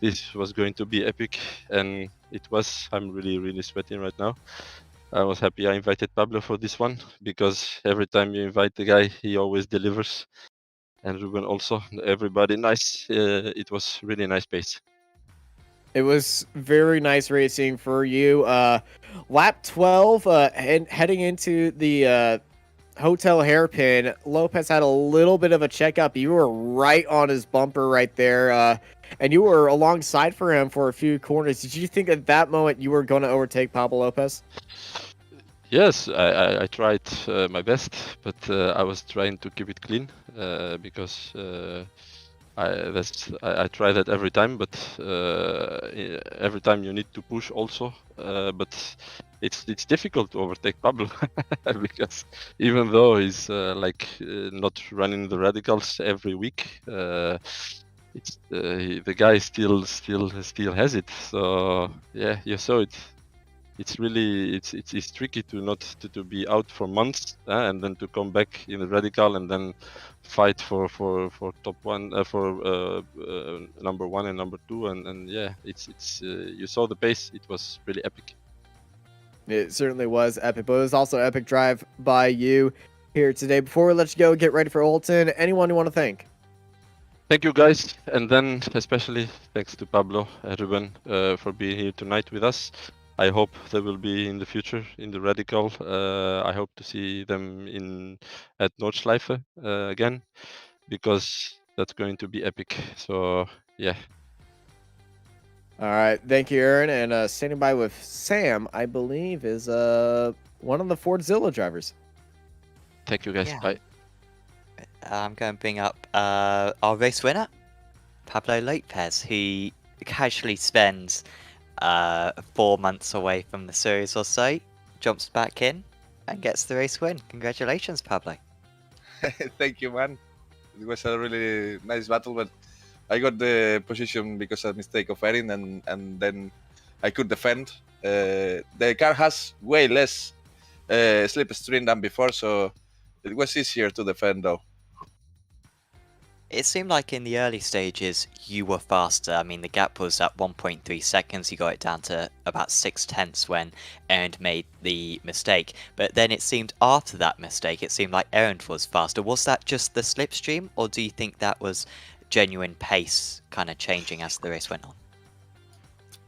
this was going to be epic, and it was. I'm really sweating right now. I was happy I invited Pablo for this one, because every time you invite the guy, he always delivers. And Ruben also, everybody nice. It was really nice pace. It was very nice racing for you. Lap 12, and heading into the hotel hairpin, Lopez had a little bit of a checkup. You were right on his bumper right there, and you were alongside for him for a few corners. Did you think at that moment you were going to overtake Pablo Lopez? Yes, I tried my best, but I was trying to keep it clean, because I try that every time, but every time you need to push also. But it's difficult to overtake Pablo because even though he's not running the radicals every week, the guy still has it. So yeah, you saw it. It's really it's tricky to be out for months and then to come back in the radical and then fight for top one for number 1 and number 2 and yeah, it's you saw the pace. It was really epic. It certainly was epic, but it was also epic drive by you here today. Before we let you go, get ready for Olton. Anyone you want to thank? Thank you guys, and then especially thanks to Pablo and Ruben for being here tonight with us. I hope they will be in the future in the radical. I hope to see them at Nordschleife again, because that's going to be epic. So yeah. All right, thank you, Aaron. And standing by with Sam, I believe, is one of the Fordzilla drivers. Thank you guys. Yeah. Bye. I'm going to bring up our race winner, Pablo Lopez, who casually spends 4 months away from the series or so, jumps back in and gets the race win. Congratulations, Pablo. Thank you, man. It was a really nice battle, but I got the position because of mistake of Erin, and then I could defend. The car has way less slipstream than before, so it was easier to defend though. It seemed like in the early stages you were faster. I mean, the gap was at 1.3 seconds. You got it down to about 6/10 when Aaron made the mistake. But then it seemed after that mistake, it seemed like Aaron was faster. Was that just the slipstream, or do you think that was genuine pace kind of changing as the race went on?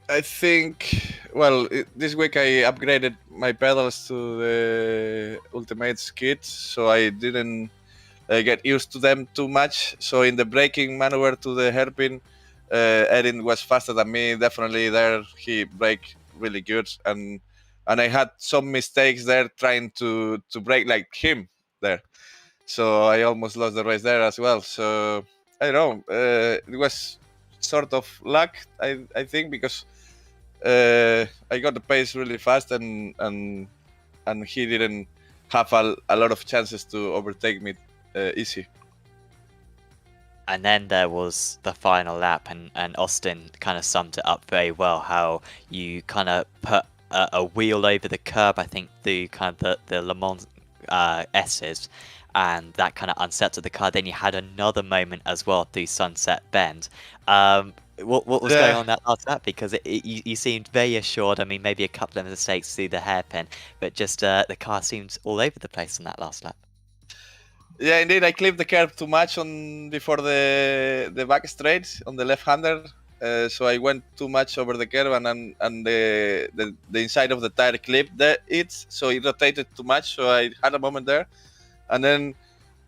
I think, well, this week I upgraded my pedals to the Ultimate kit, so I didn't get used to them too much. So in the braking maneuver to the hairpin, Erin was faster than me. Definitely there, he braked really good, and I had some mistakes there trying to brake like him there. So I almost lost the race there as well. So I don't know. It was sort of luck, I think, because I got the pace really fast, and he didn't have a lot of chances to overtake me easy. And then there was the final lap, and Austin kind of summed it up very well, how you kind of put a wheel over the curb, I think, through kind of the Le Mans S's, and that kind of unsettled the car. Then you had another moment as well through Sunset Bend. What was going on that last lap? Because you seemed very assured. I mean, maybe a couple of mistakes through the hairpin, but just the car seemed all over the place on that last lap. Yeah, indeed, I clipped the curb too much before the back straight on the left-hander, so I went too much over the curb, and the inside of the tire clipped it, so it rotated too much. So I had a moment there, and then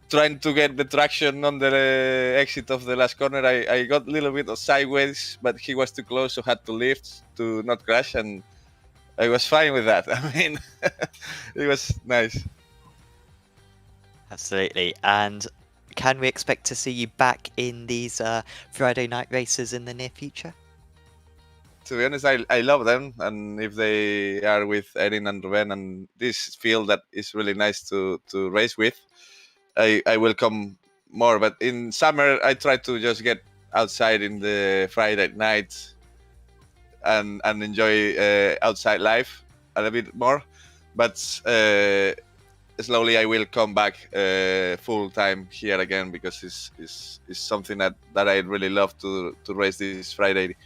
trying to get the traction on the exit of the last corner, I got a little bit of sideways, but he was too close, so had to lift to not crash, and I was fine with that. I mean, it was nice. Absolutely. And can we expect to see you back in these Friday night races in the near future? To be honest, I love them, and if they are with Erin and Ruben and this field that is really nice to race with, I will come more. But in summer, I try to just get outside in the Friday night and enjoy outside life a little bit more. But slowly I will come back full time here again, because it's something that I really love to race these Friday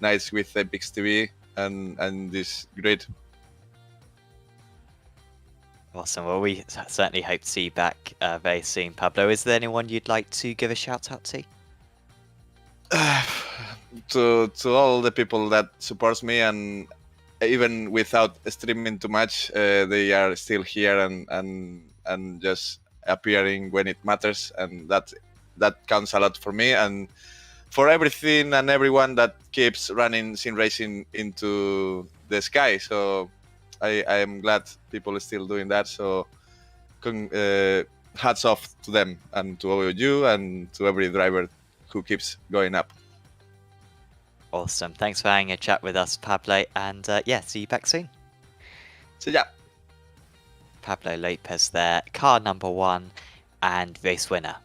nights with Epix TV. and this grid. Awesome. Well, we certainly hope to see you back very soon, Pablo. Is there anyone you'd like to give a shout out to? To all the people that supports me, and even without streaming too much, they are still here and just appearing when it matters, and that counts a lot for me, and for everything and everyone that keeps running sim racing into the sky. So I am glad people are still doing that. So hats off to them and to all of you and to every driver who keeps going up. Awesome. Thanks for having a chat with us, Pablo. And yeah, see you back soon. So yeah. Pablo Lopez there, car number 1 and race winner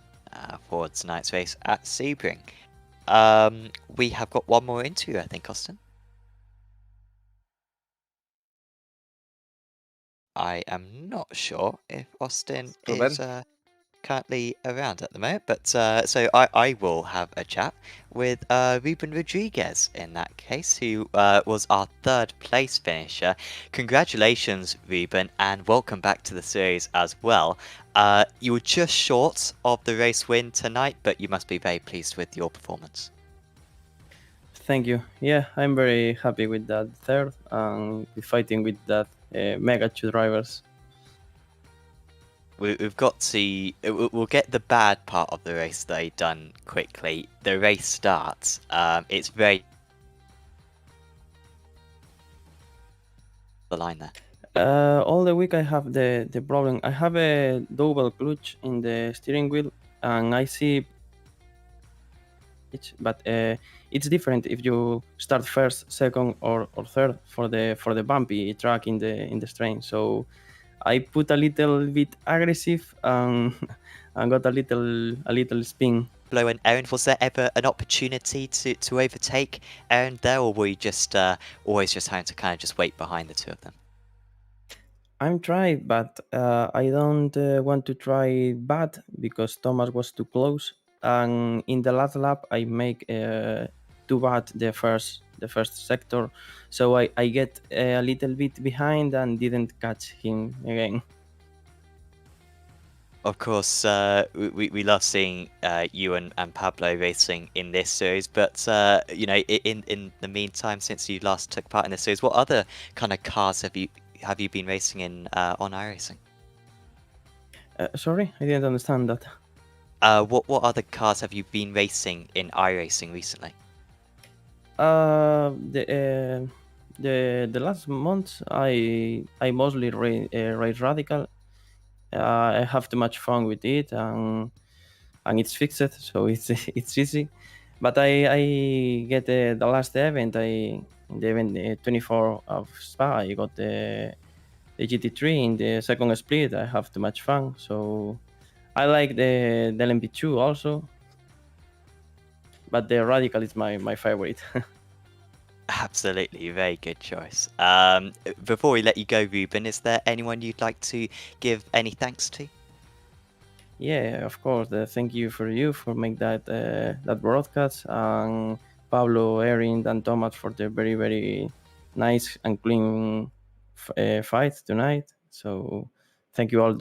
for tonight's race at Sebring. We have got one more interview, I think, Austin. I am not sure if Austin is currently around at the moment, but so I will have a chat with Ruben Rodriguez in that case, who was our 3rd place finisher. Congratulations, Ruben, and welcome back to the series as well. You were just short of the race win tonight, but you must be very pleased with your performance. Thank you. Yeah, I'm very happy with that 3rd and fighting with that Mega 2 drivers. We've got to. We'll get the bad part of the race though done quickly. The race starts. It's very the line there. All the week I have the problem. I have a double clutch in the steering wheel, and I see it, but it's different if you start 1st, 2nd, or 3rd for the bumpy track in the strain. So I put a little bit aggressive and got a little spin. Flo and Aaron, was there ever an opportunity to overtake Aaron there, or were you just always just having to kind of just wait behind the two of them? I'm trying, but I don't want to try bad because Thomas was too close. And in the last lap, I make too bad the first sector, so I get a little bit behind and didn't catch him again. Of course, we love seeing you and Pablo racing in this series, but you know, in the meantime, since you last took part in this series, what other kind of cars have you been racing in on iRacing? Sorry, I didn't understand that. What other cars have you been racing in iRacing recently? The last month I mostly race Radical. I have too much fun with it, and it's fixed, so it's easy. But I get the last event. The event 24 of Spa. I got the GT3 in the 2nd split. I have too much fun, so I like the LMP2 also. But the Radical is my favorite. Absolutely, very good choice. Before we let you go, Ruben, is there anyone you'd like to give any thanks to? Yeah, of course. Thank you for make that broadcast, and Pablo, Erin, and Thomas for the very, very nice and clean fight tonight. So thank you all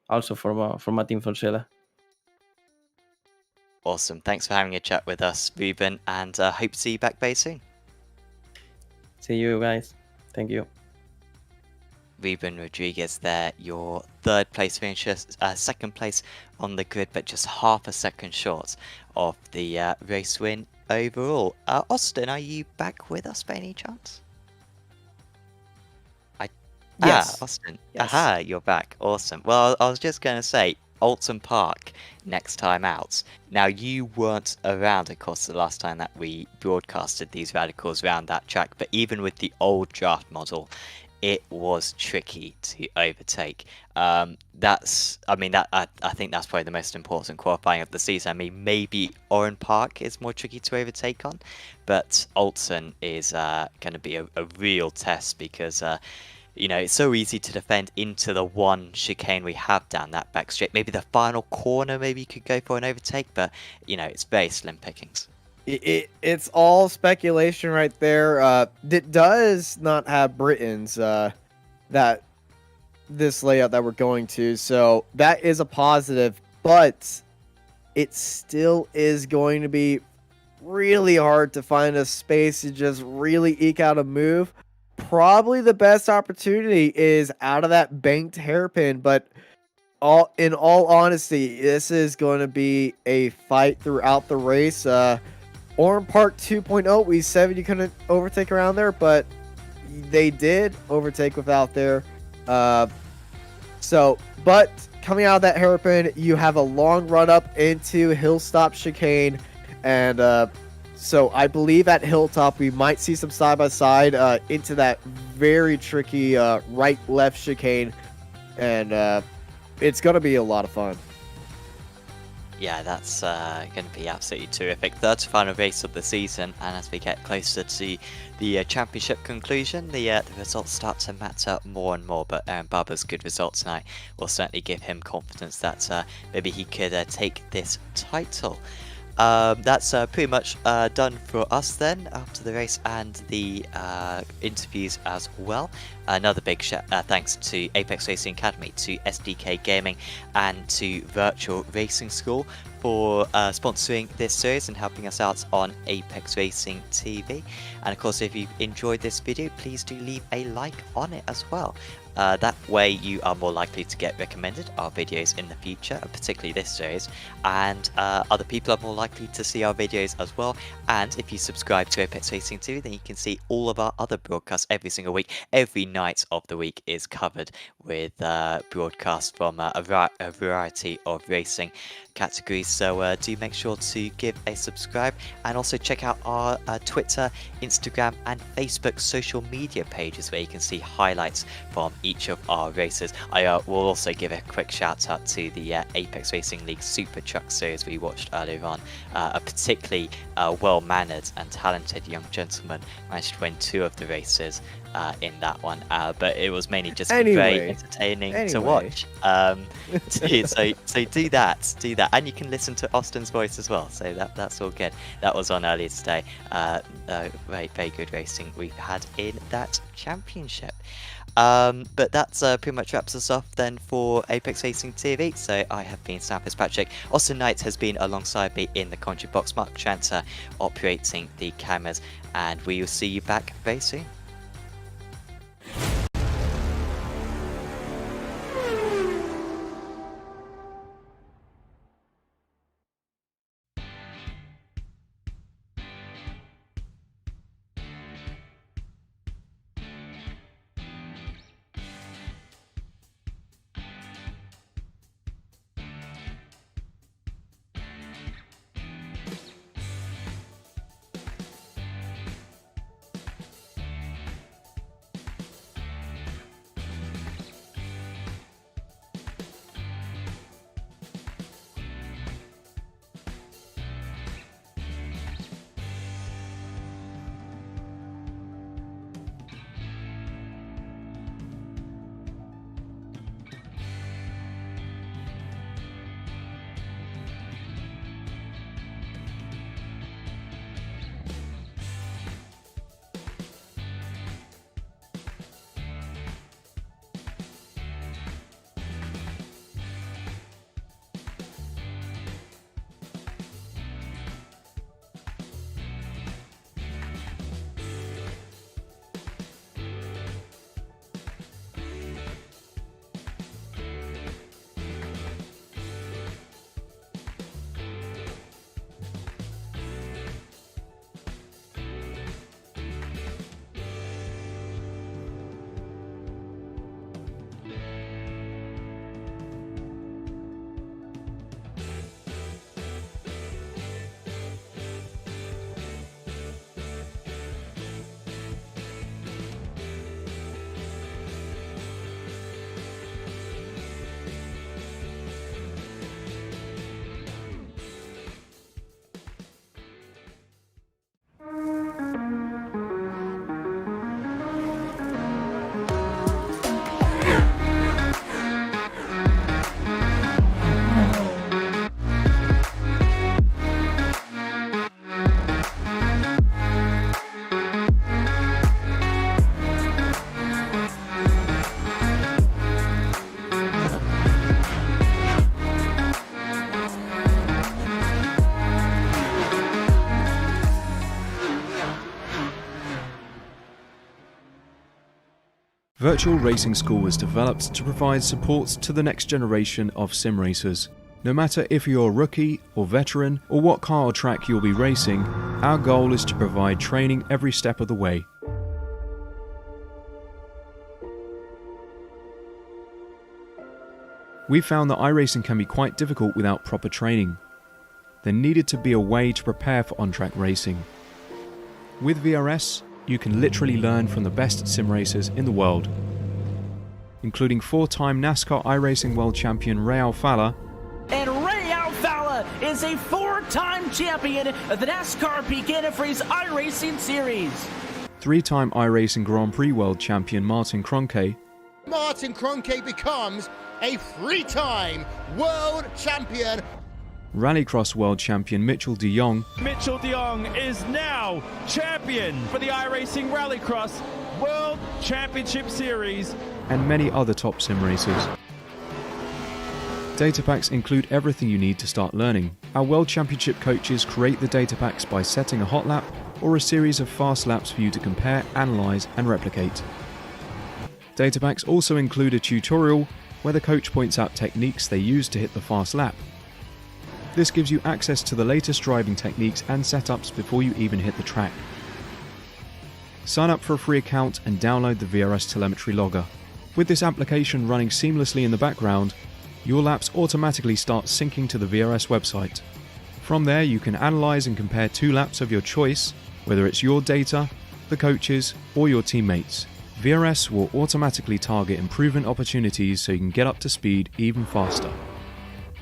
also for my team Forsella. Awesome. Thanks for having a chat with us, Ruben, and hope to see you back very soon. See you guys. Thank you. Ruben Rodriguez there, your 3rd place finisher, 2nd place on the grid, but just half a second short of the race win overall. Austin, are you back with us by any chance? Yes. Austin. Yes. Aha, you're back. Awesome. Well, I was just going to say, Alton Park next time out. Now, you weren't around, of course, the last time that we broadcasted these radicals around that track, but even with the old draft model, it was tricky to overtake. I think that's probably the most important qualifying of the season. I mean, maybe Oran Park is more tricky to overtake on, but Alton is going to be a real test because you know, it's so easy to defend into the one chicane we have down that back straight. Maybe the final corner, maybe you could go for an overtake, but, you know, it's very slim pickings. It's all speculation right there. It does not have Britons that this layout that we're going to, so that is a positive, but it still is going to be really hard to find a space to just really eke out a move. Probably the best opportunity is out of that banked hairpin, but in all honesty, this is going to be a fight throughout the race. Orm Park 2.0, we said you couldn't overtake around there, but they did overtake without there. But coming out of that hairpin, you have a long run up into Hilltop chicane, and so I believe at Hilltop we might see some side by side into that very tricky right-left chicane, and it's gonna be a lot of fun. Yeah, that's going to be absolutely terrific. Third to final race of the season, and as we get closer to the championship conclusion, the results start to matter more and more. But Bubba's good result tonight will certainly give him confidence that maybe he could take this title. That's pretty much done for us then after the race and the interviews as well. Another big thanks to Apex Racing Academy, to SDK Gaming and to Virtual Racing School for sponsoring this series and helping us out on Apex Racing TV. And of course, if you've enjoyed this video, please do leave a like on it as well. That way you are more likely to get recommended our videos in the future, particularly this series, and other people are more likely to see our videos as well. And if you subscribe to Apex Racing 2, then you can see all of our other broadcasts every single week. Every night of the week is covered with broadcasts from a variety of racing categories, so do make sure to give a subscribe, and also check out our Twitter, Instagram and Facebook social media pages where you can see highlights from each of our races. I will also give a quick shout out to the Apex Racing League Super Truck series we watched earlier on. A particularly well-mannered and talented young gentleman managed to win 2 of the races in that one, but it was mainly just very entertaining to watch. So do that, and you can listen to Austin's voice as well, so that's all good. That was on earlier today. Very good racing we've had in that championship. But that's pretty much wraps us off then for Apex Racing TV. So I have been Sam Fitzpatrick. Austin Knight has been alongside me in the commentary box, Mark Tranter operating the cameras, and we will see you back very soon. Virtual Racing School was developed to provide support to the next generation of sim racers. No matter if you're a rookie or veteran or what car or track you'll be racing, our goal is to provide training every step of the way. We found that iRacing can be quite difficult without proper training. There needed to be a way to prepare for on-track racing. With VRS, you can literally learn from the best sim racers in the world, including 4-time NASCAR iRacing World Champion Ray Alfala. And Ray Alfala is a 4-time champion of the NASCAR Peak Antifreeze iRacing Series. 3-time iRacing Grand Prix World Champion Martin Kroenke. Martin Kroenke becomes a 3-time world champion. Rallycross World Champion Mitchell de Jong. Mitchell de Jong is now champion for the iRacing Rallycross World Championship Series. And many other top sim racers. Data packs include everything you need to start learning. Our World Championship coaches create the data packs by setting a hot lap or a series of fast laps for you to compare, analyze, and replicate. Data packs also include a tutorial where the coach points out techniques they use to hit the fast lap. This gives you access to the latest driving techniques and setups before you even hit the track. Sign up for a free account and download the VRS telemetry logger. With this application running seamlessly in the background, your laps automatically start syncing to the VRS website. From there, you can analyze and compare 2 laps of your choice, whether it's your data, the coaches, or your teammates. VRS will automatically target improvement opportunities so you can get up to speed even faster.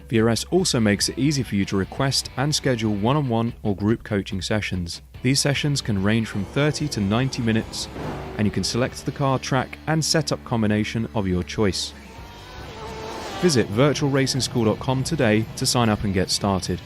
VRS also makes it easy for you to request and schedule one-on-one or group coaching sessions. These sessions can range from 30 to 90 minutes, and you can select the car, track, and setup combination of your choice. Visit virtualracingschool.com today to sign up and get started.